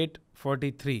843।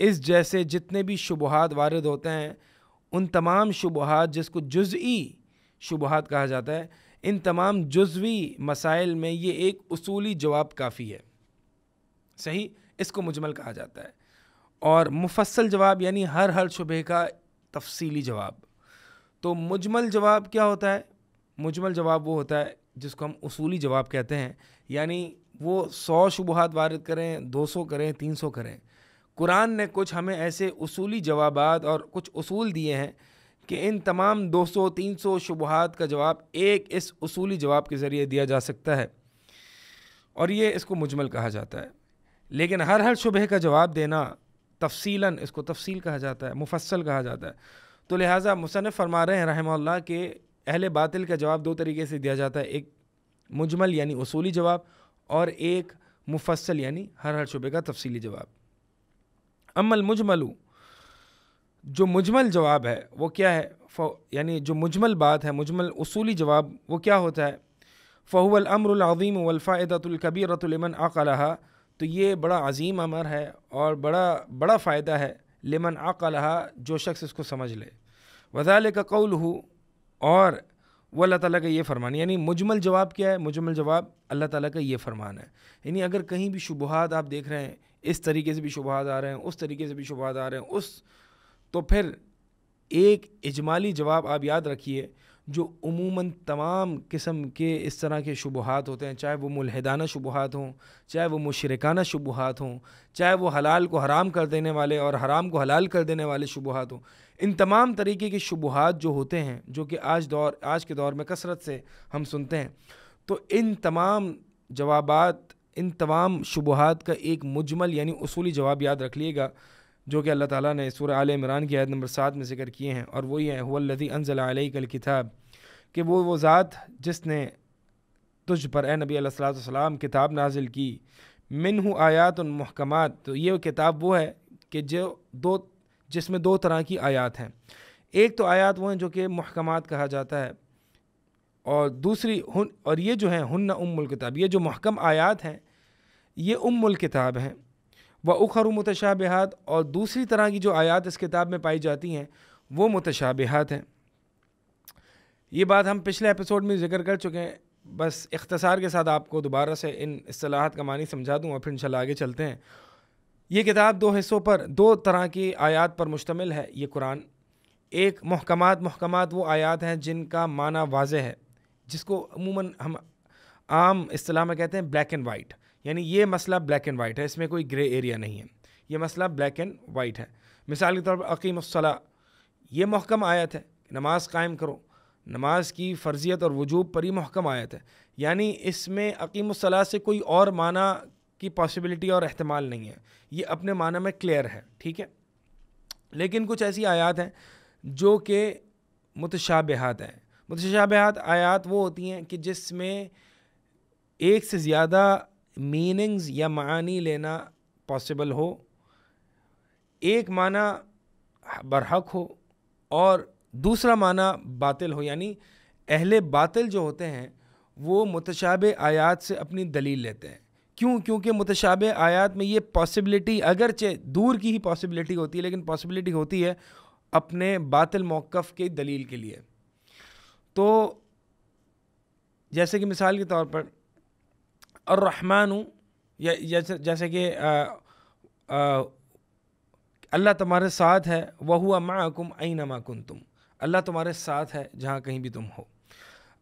اس جیسے جتنے بھی شبہات وارد ہوتے ہیں ان تمام شبہات، جس کو جزئی شبہات کہا جاتا ہے، ان تمام جزوی مسائل میں یہ ایک اصولی جواب کافی ہے، صحیح، اس کو مجمل کہا جاتا ہے۔ اور مفصل جواب یعنی ہر شبہ کا تفصیلی جواب۔ تو مجمل جواب کیا ہوتا ہے؟ مجمل جواب وہ ہوتا ہے جس کو ہم اصولی جواب کہتے ہیں، یعنی وہ 100 شبہات وارد کریں، 200 کریں، 300 کریں، قرآن نے کچھ ہمیں ایسے اصولی جوابات اور کچھ اصول دیے ہیں کہ ان تمام 200 300 شبہات کا جواب ایک اس اصولی جواب کے ذریعے دیا جا سکتا ہے، اور یہ اس کو مجمل کہا جاتا ہے۔ لیکن ہر شبہ کا جواب دینا تفصیلاً، اس کو تفصیل کہا جاتا ہے، مفصل کہا جاتا ہے۔ تو لہٰذا مصنف فرما رہے ہیں رحمہ اللہ کہ اہل باطل کا جواب 2 طریقے سے دیا جاتا ہے، ایک مجمل یعنی اصولی جواب، اور ایک مفصل یعنی ہر شبہ کا تفصیلی جواب۔ اما المجمل، جو مجمل جواب ہے وہ کیا ہے؟ یعنی جو مجمل بات ہے، مجمل اصولی جواب وہ کیا ہوتا ہے؟ فهو الامر العظیم والفائدۃ الکبیرۃ لمن عقلها، تو یہ بڑا عظیم امر ہے اور بڑا فائدہ ہے لمن عقلها، جو شخص اس کو سمجھ لے۔ وذالک قولہ، اور وہ اللہ تعالیٰ کا یہ فرمان، یعنی مجمل جواب کیا ہے؟ مجمل جواب اللہ تعالیٰ کا یہ فرمان ہے۔ یعنی اگر کہیں بھی شبہات آپ دیکھ رہے ہیں، اس طریقے سے بھی شبہات آ رہے ہیں، اس طریقے سے بھی شبہات آ رہے ہیں، تو پھر ایک اجمالی جواب آپ یاد رکھیے جو عموماً تمام قسم کے اس طرح کے شبہات ہوتے ہیں، چاہے وہ ملحدانہ شبہات ہوں، چاہے وہ مشرکانہ شبہات ہوں، چاہے وہ حلال کو حرام کر دینے والے اور حرام کو حلال کر دینے والے شبہات ہوں، ان تمام طریقے کے شبہات جو ہوتے ہیں، جو کہ آج کے دور میں کثرت سے ہم سنتے ہیں، تو ان تمام جوابات، ان تمام شبہات کا ایک مجمل یعنی اصولی جواب یاد رکھ لیے گا، جو کہ اللہ تعالیٰ نے سورہ آل عمران کی آیت نمبر 7 میں ذکر کیے ہیں، اور وہی ہے هو الذی انزل علیک الکتاب، کہ وہ ذات جس نے تجھ پر اے نبی علیہ الصلوۃ والسلام کتاب نازل کی، منہ آیات محکمات، تو یہ کتاب وہ ہے کہ جس میں 2 طرح کی آیات ہیں۔ ایک تو آیات وہ ہیں جو کہ محکمات کہا جاتا ہے، اور دوسری اور یہ جو ہیں ہن ام الکتاب، یہ جو محکم آیات ہیں یہ ام الکتاب ہیں، وَأُخَرُ متشابہات، اور دوسری طرح کی جو آیات اس کتاب میں پائی جاتی ہیں وہ متشابہات ہیں۔ یہ بات ہم پچھلے ایپیسوڈ میں ذکر کر چکے ہیں، بس اختصار کے ساتھ آپ کو دوبارہ سے ان اصطلاحات کا معنی سمجھا دوں اور پھر انشاءاللہ آگے چلتے ہیں۔ یہ کتاب 2 حصوں پر، 2 طرح کی آیات پر مشتمل ہے یہ قرآن۔ ایک محکمات وہ آیات ہیں جن کا معنی واضح ہے، جس کو عموماً ہم عام اصطلاح میں کہتے ہیں بلیک اینڈ وائٹ، یعنی یہ مسئلہ بلیک اینڈ وائٹ ہے، اس میں کوئی گرے ایریا نہیں ہے، یہ مسئلہ بلیک اینڈ وائٹ ہے۔ مثال کے طور پر اقیم الصلاۃ، یہ محکم آیت ہے، نماز قائم کرو، نماز کی فرضیت اور وجوب پر ہی محکم آیت ہے، یعنی اس میں اقیم الصلاۃ سے کوئی اور معنی کی پاسبلٹی اور احتمال نہیں ہے، یہ اپنے معنی میں کلیئر ہے، ٹھیک ہے۔ لیکن کچھ ایسی آیات ہیں جو کہ متشابہات ہیں۔ متشابہات آیات وہ ہوتی ہیں کہ جس میں ایک سے زیادہ میننگز یا معانی لینا پاسبل ہو، ایک معنی برحق ہو اور دوسرا معنی باطل ہو، یعنی اہل باطل جو ہوتے ہیں وہ متشابہ آیات سے اپنی دلیل لیتے ہیں۔ کیونکہ متشابہ آیات میں یہ پاسبلٹی اگرچہ دور کی ہی پاسبلٹی ہوتی ہے، لیکن پاسبلٹی ہوتی ہے اپنے باطل موقف کی دلیل کے لیے۔ تو جیسے کہ مثال کے طور پر الرحمن، جیسے کہ اللہ تمہارے ساتھ ہے، وَهُوَ مَعَكُمْ أَيْنَمَا كُنْتُمْ، اللہ تمہارے ساتھ ہے جہاں کہیں بھی تم ہو۔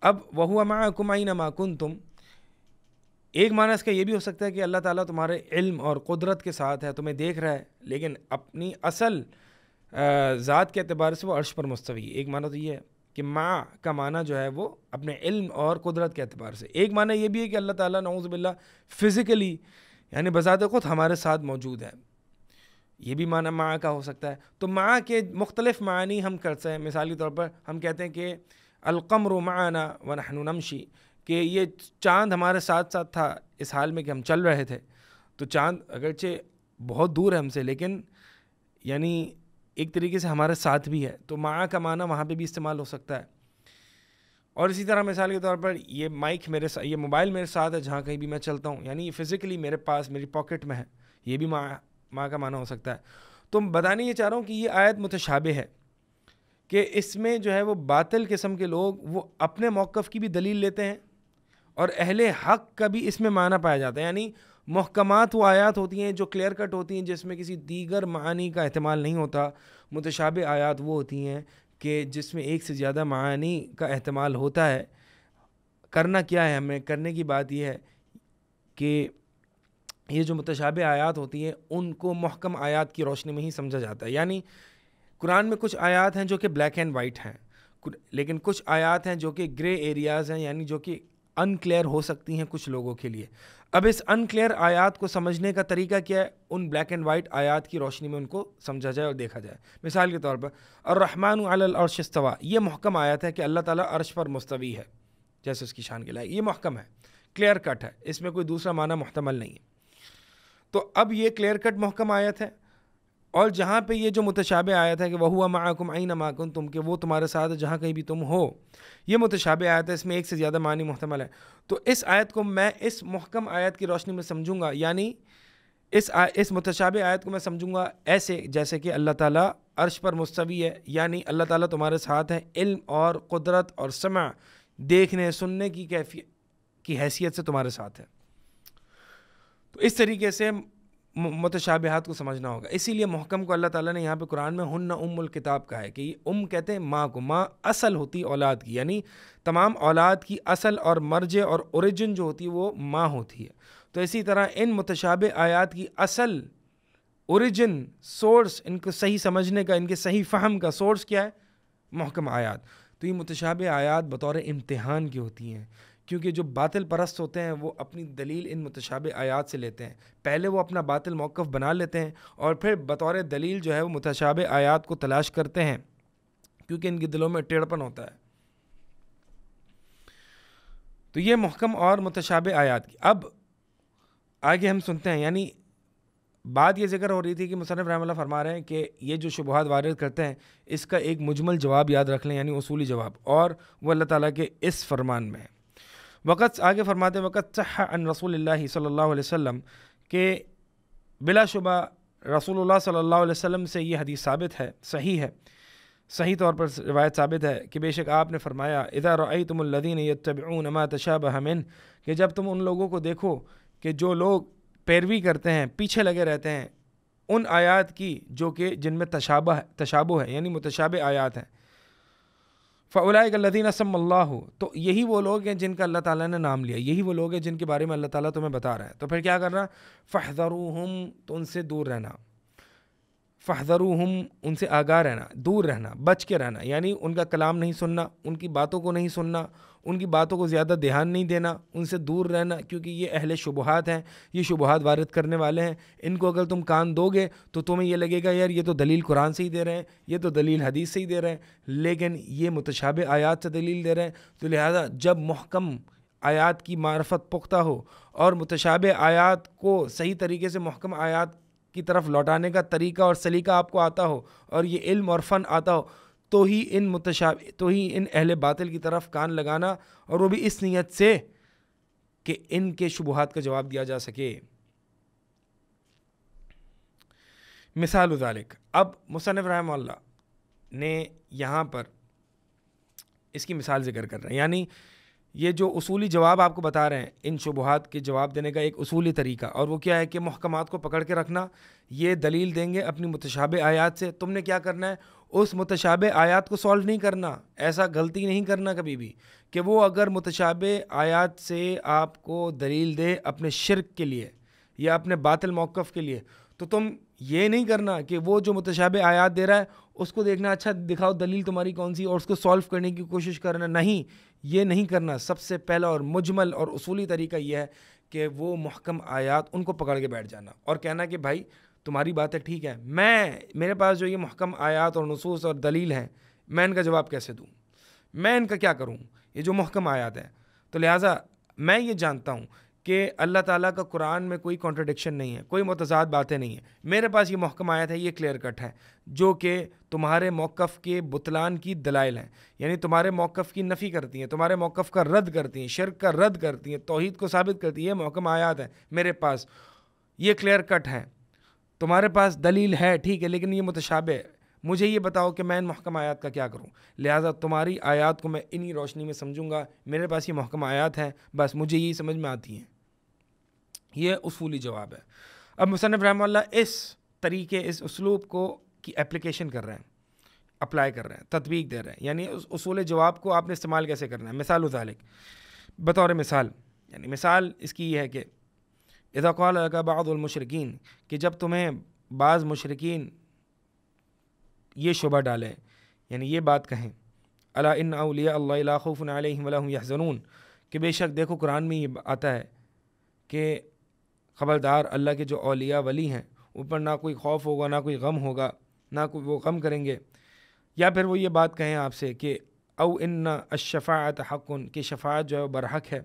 اب وَهُوَ مَعَكُمْ أَيْنَمَا كُنْتُمْ، ایک معنی اس کا یہ بھی ہو سکتا ہے کہ اللہ تعالیٰ تمہارے علم اور قدرت کے ساتھ ہے، تمہیں دیکھ رہا ہے، لیکن اپنی اصل ذات کے اعتبار سے وہ عرش پر مستوی ہے۔ ایک معنی تو یہ ہے کہ مع کا معنی جو ہے وہ اپنے علم اور قدرت کے اعتبار سے۔ ایک معنی یہ بھی ہے کہ اللہ تعالیٰ نعوذ باللہ فزیکلی یعنی بذات خود ہمارے ساتھ موجود ہے، یہ بھی معنی مع کا ہو سکتا ہے۔ تو مع کے مختلف معنی ہم کرتے ہیں۔ مثال کے طور پر ہم کہتے ہیں کہ القمر معنا ونحن نمشی، کہ یہ چاند ہمارے ساتھ ساتھ تھا اس حال میں کہ ہم چل رہے تھے۔ تو چاند اگرچہ بہت دور ہے ہم سے، لیکن یعنی ایک طریقے سے ہمارے ساتھ بھی ہے، تو مع کا معنی وہاں پہ بھی استعمال ہو سکتا ہے۔ اور اسی طرح مثال کے طور پر یہ مائک یہ موبائل میرے ساتھ ہے جہاں کہیں بھی میں چلتا ہوں، یعنی یہ فزیکلی میرے پاس میری پاکٹ میں ہے، یہ بھی مع کا معنی ہو سکتا ہے۔ تو بتانے یہ چاہ رہا ہوں کہ یہ آیت متشابہ ہے کہ اس میں جو ہے وہ باطل قسم کے لوگ وہ اپنے موقف کی بھی دلیل لیتے ہیں اور اہل حق کا بھی اس میں معنی پایا جاتا ہے. یعنی محکمات وہ آیات ہوتی ہیں جو کلیئر کٹ ہوتی ہیں، جس میں کسی دیگر معانی کا احتمال نہیں ہوتا. متشابہ آیات وہ ہوتی ہیں کہ جس میں ایک سے زیادہ معانی کا احتمال ہوتا ہے. کرنا کیا ہے ہمیں؟ کرنے کی بات یہ ہے کہ یہ جو متشابہ آیات ہوتی ہیں ان کو محکم آیات کی روشنی میں ہی سمجھا جاتا ہے. یعنی قرآن میں کچھ آیات ہیں جو کہ بلیک اینڈ وائٹ ہیں، لیکن کچھ آیات ہیں جو کہ گرے ایریاز ہیں، یعنی جو کہ ان کلیئر ہو سکتی ہیں کچھ لوگوں کے لیے. اب اس ان کلیئر آیات کو سمجھنے کا طریقہ کیا ہے؟ ان بلیک اینڈ وائٹ آیات کی روشنی میں ان کو سمجھا جائے اور دیکھا جائے. مثال کے طور پر الرحمن علی العرش استویٰ، یہ محکم آیت ہے کہ اللہ تعالیٰ عرش پر مستوی ہے جیسے اس کی شان کے لائق. یہ محکم ہے، کلیئر کٹ ہے، اس میں کوئی دوسرا معنی محتمل نہیں ہے. تو اب یہ کلیئر کٹ محکم آیت ہے. اور جہاں پہ یہ جو متشابہ آیت ہے کہ وَهُوَ مَعَكُمْ أَيْنَمَا كُنْتُمْ، کہ وہ تمہارے ساتھ جہاں کہیں بھی تم ہو، یہ متشابہ آیت ہے، اس میں ایک سے زیادہ معنی محتمل ہے. تو اس آیت کو میں اس محکم آیت کی روشنی میں سمجھوں گا، یعنی اس متشابہ آیت کو میں سمجھوں گا ایسے جیسے کہ اللہ تعالیٰ عرش پر مستوی ہے، یعنی اللہ تعالیٰ تمہارے ساتھ ہے، علم اور قدرت اور سمع، دیکھنے سننے کی حیثیت سے تمہارے ساتھ ہے. تو اس طریقے سے متشابہات کو سمجھنا ہوگا. اسی لیے محکم کو اللہ تعالیٰ نے یہاں پہ قرآن میں ہن ام الکتاب کہا ہے کہ یہ کہتے ہیں ماں کو. ماں اصل ہوتی اولاد کی، یعنی تمام اولاد کی اصل اور مرجع اور اوریجن جو ہوتی ہے وہ ماں ہوتی ہے. تو اسی طرح ان متشابہ آیات کی اصل، اوریجن، سورس، ان کو صحیح سمجھنے کا، ان کے صحیح فہم کا سورس کیا ہے؟ محکم آیات. تو یہ متشابہ آیات بطور امتحان کی ہوتی ہیں، کیونکہ جو باطل پرست ہوتے ہیں وہ اپنی دلیل ان متشابہ آیات سے لیتے ہیں. پہلے وہ اپنا باطل موقف بنا لیتے ہیں اور پھر بطور دلیل جو ہے وہ متشابہ آیات کو تلاش کرتے ہیں، کیونکہ ان کے دلوں میں ٹیڑھپن ہوتا ہے. تو یہ محکم اور متشابہ آیات کی. اب آگے ہم سنتے ہیں. یعنی بات یہ ذکر ہو رہی تھی کہ مصنف رحمہ اللہ فرما رہے ہیں کہ یہ جو شبہات وارد کرتے ہیں اس کا ایک مجمل جواب یاد رکھ لیں، یعنی اصولی جواب، اور وہ اللہ تعالیٰ کے اس فرمان میں ہے. وقت آگے فرماتے وقت صح عن رسول اللہ صلی اللہ علیہ وسلم، کہ بلا شبہ رسول اللہ صلی اللہ علیہ وسلم سے یہ حدیث ثابت ہے، صحیح ہے، صحیح طور پر روایت ثابت ہے کہ بے شک آپ نے فرمایا اذا رأیتم الذین یتبعون ما تشابہ منہ، کہ جب تم ان لوگوں کو دیکھو کہ جو لوگ پیروی کرتے ہیں، پیچھے لگے رہتے ہیں ان آیات کی جو کہ جن میں تشابہ ہے، یعنی متشابہ آیات ہیں. فَأُولَٰئِكَ الَّذِينَ سَمَّ اللَّهُ، تو یہی وہ لوگ ہیں جن کا اللہ تعالیٰ نے نام لیا، یہی وہ لوگ ہیں جن کے بارے میں اللہ تعالیٰ تمہیں بتا رہا ہے. تو پھر کیا کرنا؟ فَاحْذَرُوهُمْ، تو ان سے دور رہنا. فَاحْذَرُوهُمْ، ان سے آگاہ رہنا، دور رہنا، بچ کے رہنا. یعنی ان کا کلام نہیں سننا، ان کی باتوں کو نہیں سننا، ان کی باتوں کو زیادہ دھیان نہیں دینا، ان سے دور رہنا، کیونکہ یہ اہل شبہات ہیں، یہ شبہات وارد کرنے والے ہیں. ان کو اگر تم کان دو گے تو تمہیں یہ لگے گا یار یہ تو دلیل قرآن سے ہی دے رہے ہیں، یہ تو دلیل حدیث سے ہی دے رہے ہیں، لیکن یہ متشابہ آیات سے دلیل دے رہے ہیں. تو لہذا جب محکم آیات کی معرفت پختہ ہو اور متشابہ آیات کو صحیح طریقے سے محکم آیات کی طرف لوٹانے کا طریقہ اور سلیقہ آپ کو آتا ہو اور یہ علم اور فن آتا ہو، تو ہی ان اہل باطل کی طرف کان لگانا، اور وہ بھی اس نیت سے کہ ان کے شبہات کا جواب دیا جا سکے. مثال ذالک، اب مصنف رحمہ اللہ نے یہاں پر اس کی مثال ذکر کر رہے ہیں. یعنی یہ جو اصولی جواب آپ کو بتا رہے ہیں ان شبہات کے جواب دینے کا ایک اصولی طریقہ، اور وہ کیا ہے کہ محکمات کو پکڑ کے رکھنا. یہ دلیل دیں گے اپنی متشابہ آیات سے، تم نے کیا کرنا ہے؟ اس متشابہ آیات کو سولو نہیں کرنا. ایسا غلطی نہیں کرنا کبھی بھی کہ وہ اگر متشابہ آیات سے آپ کو دلیل دے اپنے شرک کے لیے یا اپنے باطل موقف کے لیے، تو تم یہ نہیں کرنا کہ وہ جو متشابہ آیات دے رہا ہے اس کو دیکھنا، اچھا دکھاؤ دلیل تمہاری کون سی، اور اس کو سولو کرنے کی کوشش کرنا. نہیں، یہ نہیں کرنا. سب سے پہلا اور مجمل اور اصولی طریقہ یہ ہے کہ وہ محکم آیات ان کو پکڑ کے بیٹھ جانا اور کہنا کہ بھائی تمہاری باتیں ٹھیک ہے، میرے پاس جو یہ محکم آیات اور نصوص اور دلیل ہیں، میں ان کا جواب کیسے دوں؟ میں ان کا کیا کروں؟ یہ جو محکم آیات ہیں. تو لہٰذا میں یہ جانتا ہوں کہ اللہ تعالیٰ کا قرآن میں کوئی کانٹرڈکشن نہیں ہے، کوئی متضاد باتیں نہیں ہیں. میرے پاس یہ محکم آیت ہے، یہ کلیئر کٹ ہے، جو کہ تمہارے موقف کے بطلان کی دلائل ہیں، یعنی تمہارے موقف کی نفی کرتی ہیں، تمہارے موقف کا رد کرتی ہیں، شرک کا رد کرتی ہیں، توحید کو ثابت کرتی ہیں. یہ محکم آیات ہیں میرے پاس، یہ کلیئر کٹ ہیں. تمہارے پاس دلیل ہے ٹھیک ہے، لیکن یہ متشابہ ہے، مجھے یہ بتاؤ کہ میں ان محکم آیات کا کیا کروں، لہٰذا تمہاری آیات کو میں انہی روشنی میں سمجھوں گا، میرے پاس یہ محکم آیات ہیں، بس مجھے یہی سمجھ میں آتی ہیں۔ یہ اصولی جواب ہے۔ اب مصنف رحمہ اللہ اس طریقے، اس اسلوب کو کی اپلیکیشن کر رہے ہیں، اپلائی کر رہے ہیں، تطبیق دے رہے ہیں، یعنی اس اصول جواب کو آپ نے استعمال کیسے کرنا ہے۔ مثال ذالک، بطور مثال، یعنی مثال اس کی یہ ہے کہ اذا قال لك بعض المشرکین، کہ جب تمہیں بعض مشرکین یہ شبہ ڈالیں، یعنی یہ بات کہیں، الا ان اولیاء اللہ لا خوف علیہم ولا هم یحزنون، کہ بے شک دیکھو قرآن میں یہ آتا ہے کہ خبردار اللہ کے جو اولیاء ولی ہیں اوپر نہ کوئی خوف ہوگا، نہ کوئی غم ہوگا، نہ کوئی وہ غم کریں گے۔ یا پھر وہ یہ بات کہیں آپ سے کہ او ان الشفاعت حق، کہ شفاعت جو ہے برحق ہے۔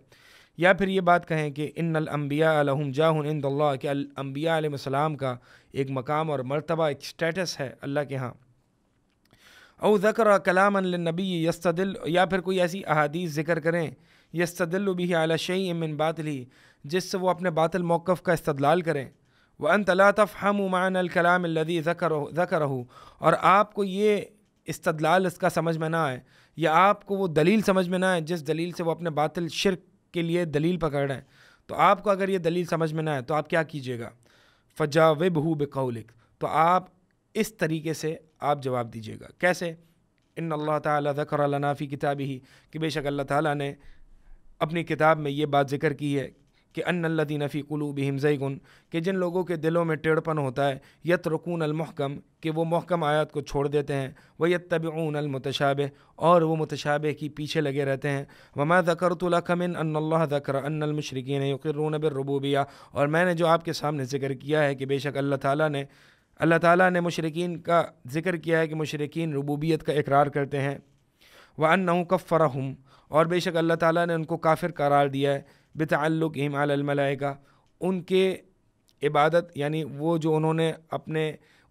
یا پھر یہ بات کہیں کہ ان الانبیاء لہم جاہ عند اللہ، کہ انبیاء علیہ السلام کا ایک مقام اور مرتبہ، ایک سٹیٹس ہے اللہ کے ہاں۔ او ذکر کلاما للنبی یستدل، یا پھر کوئی ایسی احادیث ذکر کریں یستدل به علی شیء من باطلہ، جس سے وہ اپنے باطل موقف کا استدلال کریں۔ وانت لا تفهم معنى الكلام الذي ذکرہ، اور آپ کو یہ استدلال اس کا سمجھ میں نہ آئے، یا آپ کو وہ دلیل سمجھ میں نہ آئے جس دلیل سے وہ اپنے باطل شرک کے لیے دلیل پکڑ رہے ہیں، تو آپ کو اگر یہ دلیل سمجھ میں نہ آئے تو آپ کیا کیجیے گا؟ فجاوبہ بقولک، تو آپ اس طریقے سے آپ جواب دیجیے گا۔ کیسے؟ ان اللہ تعالی ذکر لنا فی کتابہ، کہ بے شک اللہ تعالیٰ نے اپنی کتاب میں یہ بات ذکر کی ہے کہ ان الذین فی قلوبہم زیغ، کہ جن لوگوں کے دلوں میں ٹیڑھپن ہوتا ہے، یترکون المحکم، کہ وہ محکم آیات کو چھوڑ دیتے ہیں، ویتبعون المتشابہ، اور وہ متشابہ کی پیچھے لگے رہتے ہیں۔ وما ذکرت لک من ان اللہ ذکر ان المشرکین یقرون بالربوبیہ، اور میں نے جو آپ کے سامنے ذکر کیا ہے کہ بے شک اللہ تعالیٰ نے مشرکین کا ذکر کیا ہے کہ مشرکین ربوبیت کا اقرار کرتے ہیں۔ وَأَنَّهُ كَفَّرَهُمْ، اور بے شک اللہ تعالیٰ نے ان کو کافر قرار دیا ہے، بِتَعَلُّقِهِمْ عَلَى الْمَلَائِكَةِ، ان کے عبادت، یعنی وہ جو انہوں نے اپنے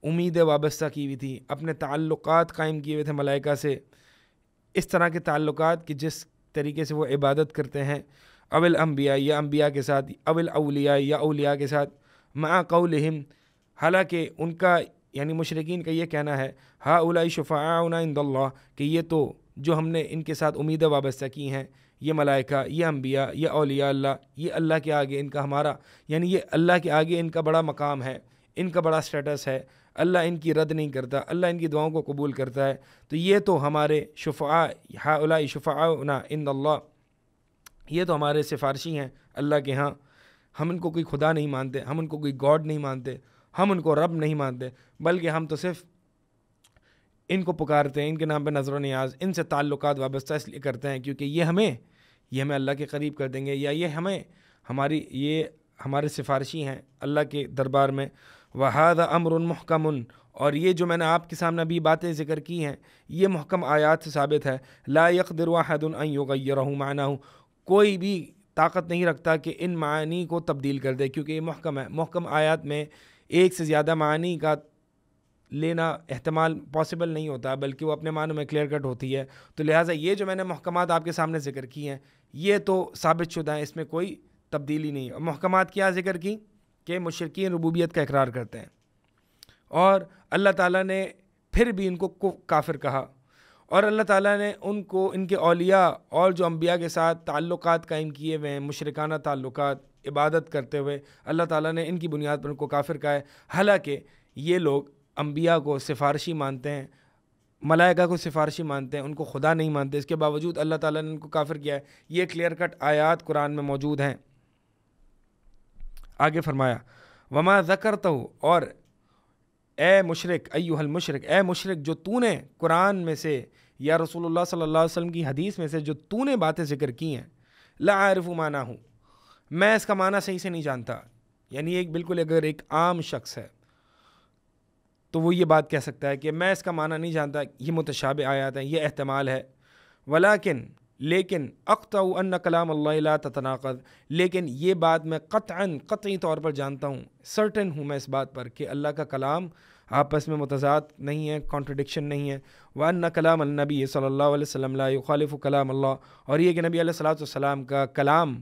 امید وابستہ کی ہوئی تھی، اپنے تعلقات قائم کیے ہوئے تھے ملائکہ سے، اس طرح کے تعلقات کہ جس طریقے سے وہ عبادت کرتے ہیں، او الانبیاء، یا انبیاء کے ساتھ، او الاولیاء، یا اولیاء کے ساتھ، مع قولہم، حالانکہ ان کا یعنی مشرکین کا یہ کہنا ہے، ہؤلاء شفعاؤنا عند اللہ، کہ یہ تو جو ہم نے ان کے ساتھ امیدیں وابستہ کی ہیں، یہ ملائکہ، یہ انبیاء، یہ اولیاء اللہ، یہ اللہ کے آگے ان کا ہمارا، یعنی یہ اللہ کے آگے ان کا بڑا مقام ہے، ان کا بڑا سٹیٹس ہے، اللہ ان کی رد نہیں کرتا، اللہ ان کی دعاؤں کو قبول کرتا ہے، تو یہ تو ہمارے شفعاء، ہؤلاء شفعاؤنا عند اللہ، یہ تو ہمارے سفارشی ہیں اللہ کے ہاں، ہم ان کو کوئی خدا نہیں مانتے، ہم ان کو کوئی گاڈ نہیں مانتے، ہم ان کو رب نہیں مانتے، بلکہ ہم تو صرف ان کو پکارتے ہیں، ان کے نام پہ نظر و نیاز، ان سے تعلقات وابستہ اس لیے کرتے ہیں کیونکہ یہ ہمیں اللہ کے قریب کر دیں گے، یا یہ ہمارے سفارشی ہیں اللہ کے دربار میں۔ وَهَذَا أَمْرٌ مُحْكَمٌ، اور یہ جو میں نے آپ کے سامنے ابھی باتیں ذکر کی ہیں، یہ محکم آیات سے ثابت ہے۔ لَا يَقْدِرُ أَحَدٌ أَن يُغَيِّرَهُ مَعْنَاهُ، کوئی بھی طاقت نہیں رکھتا کہ ان معانی کو تبدیل کر دے، کیونکہ یہ محکم ہے۔ محکم آیات میں ایک سے زیادہ معنی کا لینا احتمال پاسبل نہیں ہوتا، بلکہ وہ اپنے معنوں میں کلیئر کٹ ہوتی ہے، تو لہٰذا یہ جو میں نے محکمات آپ کے سامنے ذکر کی ہیں یہ تو ثابت شدہ ہیں، اس میں کوئی تبدیلی نہیں ہے۔ محکمات کیا ذکر کی کہ مشرکین ربوبیت کا اقرار کرتے ہیں، اور اللہ تعالیٰ نے پھر بھی ان کو کافر کہا، اور اللہ تعالیٰ نے ان کو، ان کے اولیاء اور جو انبیاء کے ساتھ تعلقات قائم کیے ہوئے ہیں، مشرکانہ تعلقات، عبادت کرتے ہوئے، اللہ تعالیٰ نے ان کی بنیاد پر ان کو کافر کہا ہے، حالانکہ یہ لوگ انبیاء کو سفارشی مانتے ہیں، ملائکہ کو سفارشی مانتے ہیں، ان کو خدا نہیں مانتے، اس کے باوجود اللہ تعالیٰ نے ان کو کافر کیا ہے۔ یہ کلیئر کٹ آیات قرآن میں موجود ہیں۔ آگے فرمایا وما ذکرتہ، اور اے مشرک، ایھا المشرک، اے مشرک، جو تو نے قرآن میں سے یا رسول اللہ صلی اللہ علیہ وسلم کی حدیث میں سے جو تو نے باتیں ذکر کی ہیں، لا عارف معناہ، میں اس کا معنی صحیح سے نہیں جانتا، یعنی ایک بالکل اگر ایک عام شخص ہے تو وہ یہ بات کہہ سکتا ہے کہ میں اس کا معنی نہیں جانتا، یہ متشابہ آیات ہیں، یہ احتمال ہے۔ لیکن اقطع ان کلام اللہ لا تتناقض، لیکن یہ بات میں قطعی طور پر جانتا ہوں، سرٹن ہوں میں اس بات پر کہ اللہ کا کلام آپس میں متضاد نہیں ہے، کانٹرڈکشن نہیں ہے۔ وَأَنَّ كَلَامَ النَّبِيِّ صلی اللہ علیہ وسلم لا يخالف کلام اللہ، اور یہ کہ نبی علیہ الصلوۃ والسلام کا کلام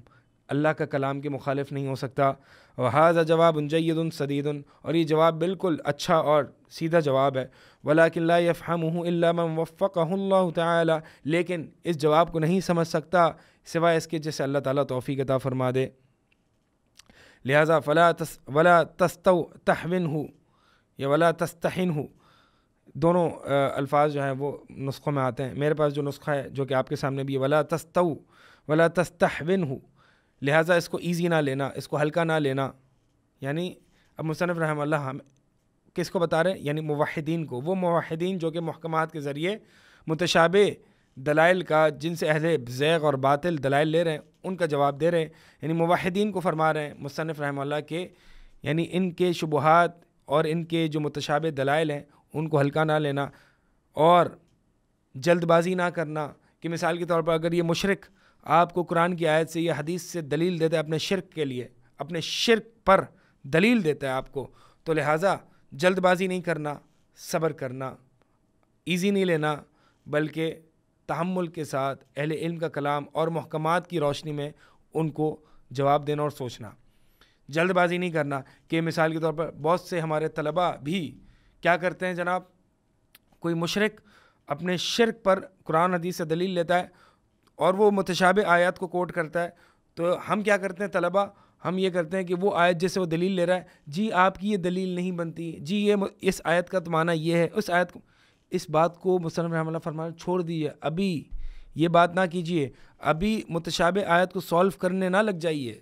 اللہ کا کلام کے مخالف نہیں ہو سکتا. وہذا جواب جید سدید، اور یہ جواب بالکل اچھا اور سیدھا جواب ہے. ولکن لا یفہمہ الا من وفقہ اللہ تعالی، لیکن اس جواب کو نہیں سمجھ سکتا سوائے اس کے جسے اللہ تعالیٰ توفیق عطا فرما دے. لہذا ولا تستحونہ یا ولا تستحنہ، دونوں الفاظ جو ہیں وہ نسخوں میں آتے ہیں. میرے پاس جو نسخہ ہے جو کہ آپ کے سامنے بھی ہے، ولا تستحونہ، لہٰذا اس کو ایزی نہ لینا، اس کو ہلکا نہ لینا. یعنی اب مصنف رحمہ اللہ ہم کس کو بتا رہے ہیں؟ یعنی موحدین کو، وہ موحدین جو کہ محکمات کے ذریعے متشابہ دلائل کا، جن سے اہل زیغ اور باطل دلائل لے رہے ہیں، ان کا جواب دے رہے ہیں. یعنی موحدین کو فرما رہے ہیں مصنف رحمہ اللہ کے، یعنی ان کے شبہات اور ان کے جو متشابہ دلائل ہیں ان کو ہلکا نہ لینا اور جلد بازی نہ کرنا. کہ مثال کے طور پر اگر یہ مشرک آپ کو قرآن کی آیت سے یا حدیث سے دلیل دیتا ہے اپنے شرک کے لیے، اپنے شرک پر دلیل دیتا ہے آپ کو، تو لہٰذا جلد بازی نہیں کرنا، صبر کرنا، ایزی نہیں لینا، بلکہ تحمل کے ساتھ اہل علم کا کلام اور محکمات کی روشنی میں ان کو جواب دینا اور سوچنا. جلد بازی نہیں کرنا. کہ مثال کے طور پر بہت سے ہمارے طلباء بھی کیا کرتے ہیں جناب، کوئی مشرک اپنے شرک پر قرآن حدیث سے دلیل لیتا ہے اور وہ متشابہ آیات کو کوٹ کرتا ہے، تو ہم کیا کرتے ہیں طلباء، ہم یہ کرتے ہیں کہ وہ آیت جیسے وہ دلیل لے رہا ہے، جی آپ کی یہ دلیل نہیں بنتی، جی یہ اس آیت کا تو معنی یہ ہے، اس آیت کو، اس بات کو مصنف رحمہ اللہ فرمایا چھوڑ دیجیے، ابھی یہ بات نہ کیجیے، ابھی متشابہ آیت کو سولو کرنے نہ لگ جائیے.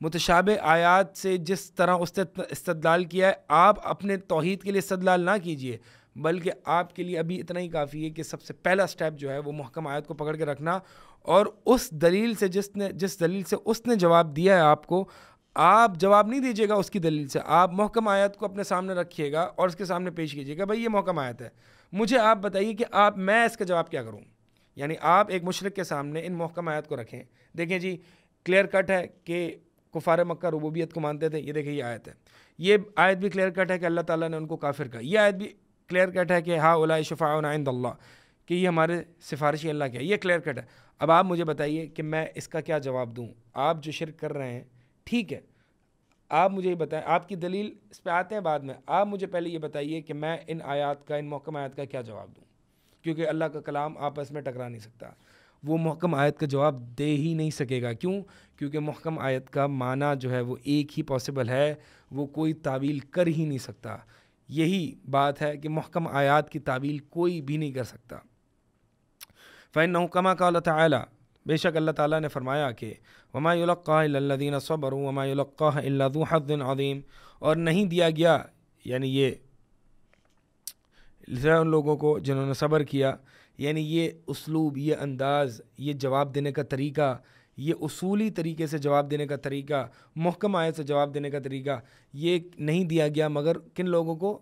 متشابہ آیات سے جس طرح اس نے استدلال کیا ہے، آپ اپنے توحید کے لیے استدلال نہ کیجیے، بلکہ آپ کے لیے ابھی اتنا ہی کافی ہے کہ سب سے پہلا سٹیپ جو ہے وہ محکم آیت کو پکڑ کے رکھنا، اور اس دلیل سے جس دلیل سے اس نے جواب دیا ہے آپ کو، آپ جواب نہیں دیجیے گا اس کی دلیل سے، آپ محکم آیت کو اپنے سامنے رکھیے گا اور اس کے سامنے پیش کیجیے گا، بھائی یہ محکم آیت ہے، مجھے آپ بتائیے کہ میں اس کا جواب کیا کروں. یعنی آپ ایک مشرک کے سامنے ان محکم آیت کو رکھیں. دیکھیں جی کلیئر کٹ ہے کہ کفار مکہ ربوبیت کو مانتے تھے، یہ دیکھیں یہ آیت ہے. یہ آیت بھی کلیئر کٹ ہے کہ اللہ تعالیٰ نے ان کو کافر کہا. یہ آیت بھی کلیئر کٹ ہے کہ ہا اولئک شفاعنا عند اللہ، کہ یہ ہمارے سفارشی اللہ کے، یہ کلیئر کٹ ہے. اب آپ مجھے بتائیے کہ میں اس کا کیا جواب دوں. آپ جو شرک کر رہے ہیں ٹھیک ہے، آپ مجھے یہ بتائیں، آپ کی دلیل اس پہ آتے ہیں بعد میں، آپ مجھے پہلے یہ بتائیے کہ میں ان آیات کا، ان محکم آیات کا کیا جواب دوں، کیونکہ اللہ کا کلام آپس میں ٹکرا نہیں سکتا. وہ محکم آیت کا جواب دے ہی نہیں سکے گا. کیوں؟ کیونکہ محکم آیت کا معنی جو ہے وہ ایک ہی پاسبل ہے، وہ کوئی تعویل کر ہی نہیں سکتا. یہی بات ہے کہ محکم آیات کی تعویل کوئی بھی نہیں کر سکتا. فَإِنَّهُ كَمَا قَالَ تَعَالَى، بے شک اللہ تعالیٰ نے فرمایا کہ وَمَا يُلَقَّاهَا إِلَّا الَّذِينَ صَبَرُوا وَمَا يُلَقَّاهَا إِلَّا ذُو حَظٍّ عَظِيمٍ، اور نہیں دیا گیا یعنی یہ ان لوگوں کو جنہوں نے صبر کیا. یعنی یہ اسلوب، یہ انداز، یہ جواب دینے کا طریقہ، یہ اصولی طریقے سے جواب دینے کا طریقہ، محکم آیت سے جواب دینے کا طریقہ، یہ نہیں دیا گیا مگر کن لوگوں کو؟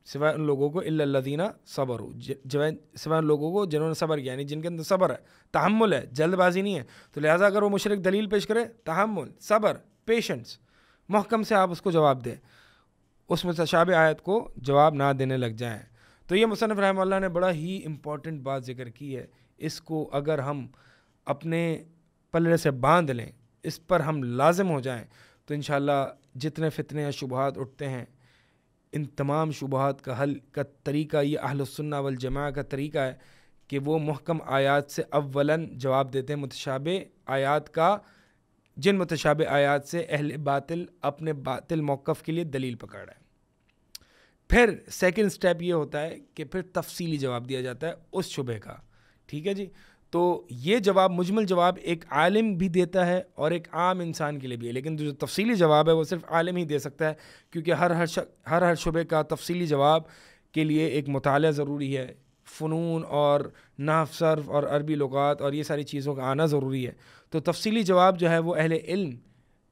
سوائے ان لوگوں کو الا الذین صبروا، سوائے ان لوگوں کو جنہوں نے صبر کیا، یعنی جن کے اندر صبر ہے، تحمل ہے، جلد بازی نہیں ہے. تو لہٰذا اگر وہ مشرک دلیل پیش کرے، تحمل، صبر، پیشنس، محکم سے آپ اس کو جواب دیں، اس متشابہ آیت کو جواب نہ دینے لگ جائیں. تو یہ مصنف رحمہ اللہ نے بڑا ہی امپورٹنٹ بات ذکر کی ہے. اس کو اگر ہم اپنے پلڑے سے باندھ لیں، اس پر ہم لازم ہو جائیں، تو انشاءاللہ جتنے فتنے یا شبہات اٹھتے ہیں، ان تمام شبہات کا حل کا طریقہ یہ اہل السنہ والجماعہ کا طریقہ ہے کہ وہ محکم آیات سے اولاً جواب دیتے ہیں متشابہ آیات کا، جن متشابہ آیات سے اہل باطل اپنے باطل موقف کے لیے دلیل پکڑ رہے ہیں. پھر سیکنڈ سٹیپ یہ ہوتا ہے کہ پھر تفصیلی جواب دیا جاتا ہے اس شبہ کا. ٹھیک ہے جی. تو یہ جواب، مجمل جواب ایک عالم بھی دیتا ہے اور ایک عام انسان کے لیے بھی ہے، لیکن جو تفصیلی جواب ہے وہ صرف عالم ہی دے سکتا ہے، کیونکہ ہر شبہ کا تفصیلی جواب کے لیے ایک مطالعہ ضروری ہے، فنون اور نحو، صرف اور عربی لغات اور یہ ساری چیزوں کا آنا ضروری ہے. تو تفصیلی جواب جو ہے وہ اہل علم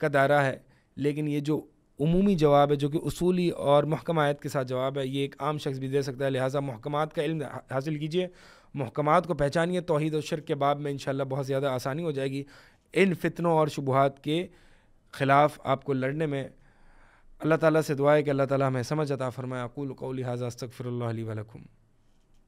کا دائرہ ہے، لیکن یہ جو عمومی جواب ہے جو کہ اصولی اور محکم آیت کے ساتھ جواب ہے، یہ ایک عام شخص بھی دے سکتا ہے. لہٰذا محکمات کا علم حاصل کیجیے، محکمات کو پہچانیے. توحید و شرک کے باب میں انشاءاللہ بہت زیادہ آسانی ہو جائے گی ان فتنوں اور شبہات کے خلاف آپ کو لڑنے میں. اللہ تعالیٰ سے دعا ہے کہ اللہ تعالیٰ ہمیں سمجھ عطا فرمائے. اقول قولی ھذا استغفر اللہ لی ولکم.